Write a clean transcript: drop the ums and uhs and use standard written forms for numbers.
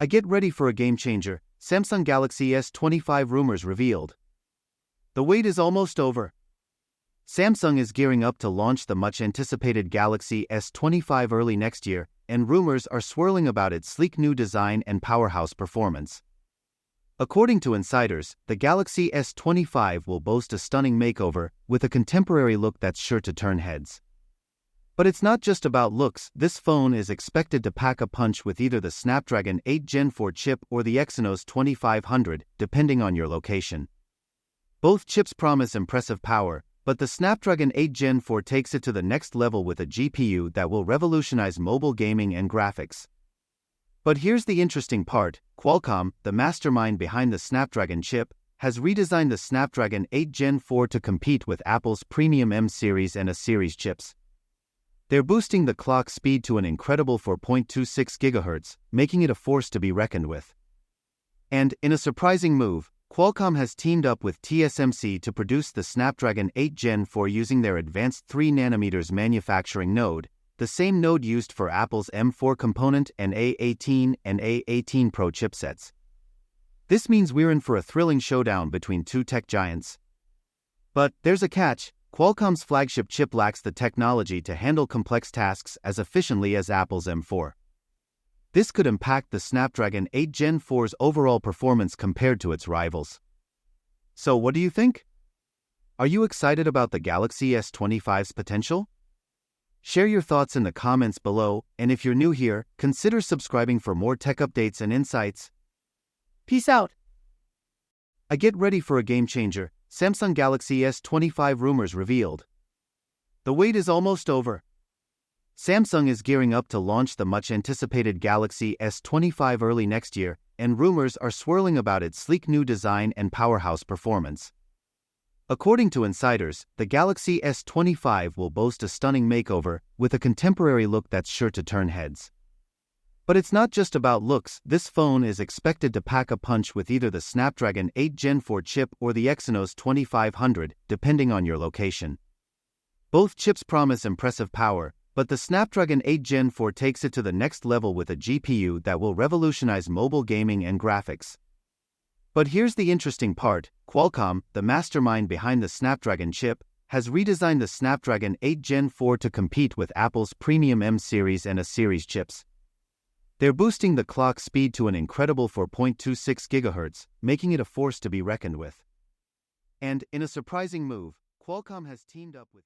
Get ready for a game changer. Samsung Galaxy S25 rumors revealed. The wait is almost over. Samsung is gearing up to launch the much-anticipated Galaxy S25 early next year, and rumors are swirling about its sleek new design and powerhouse performance. According to insiders, the Galaxy S25 will boast a stunning makeover, with a contemporary look that's sure to turn heads. But it's not just about looks. This phone is expected to pack a punch with either the Snapdragon 8 Gen 4 chip or the Exynos 2500, depending on your location. Both chips promise impressive power, but the Snapdragon 8 Gen 4 takes it to the next level with a GPU that will revolutionize mobile gaming and graphics. But here's the interesting part: Qualcomm, the mastermind behind the Snapdragon chip, has redesigned the Snapdragon 8 Gen 4 to compete with Apple's premium M series and A series chips. They're boosting the clock speed to an incredible 4.26 GHz, making it a force to be reckoned with. And, in a surprising move, Qualcomm has teamed up with TSMC to produce the Snapdragon 8 Gen 4 using their advanced 3nm manufacturing node, the same node used for Apple's M4 component and A18 and A18 Pro chipsets. This means we're in for a thrilling showdown between two tech giants. But there's a catch: Qualcomm's flagship chip lacks the technology to handle complex tasks as efficiently as Apple's M4. This could impact the Snapdragon 8 Gen 4's overall performance compared to its rivals. So what do you think? Are you excited about the Galaxy S25's potential? Share your thoughts in the comments below, and if you're new here, consider subscribing for more tech updates and insights. Peace out! Get ready for a game changer. Samsung Galaxy S25 rumors revealed. The wait is almost over. Samsung is gearing up to launch the much-anticipated Galaxy S25 early next year, and rumors are swirling about its sleek new design and powerhouse performance. According to insiders, the Galaxy S25 will boast a stunning makeover, with a contemporary look that's sure to turn heads. But it's not just about looks. This phone is expected to pack a punch with either the Snapdragon 8 Gen 4 chip or the Exynos 2500, depending on your location. Both chips promise impressive power, but the Snapdragon 8 Gen 4 takes it to the next level with a GPU that will revolutionize mobile gaming and graphics. But here's the interesting part: Qualcomm, the mastermind behind the Snapdragon chip, has redesigned the Snapdragon 8 Gen 4 to compete with Apple's premium M series and A series chips. They're boosting the clock speed to an incredible 4.26 GHz, making it a force to be reckoned with. And, in a surprising move, Qualcomm has teamed up with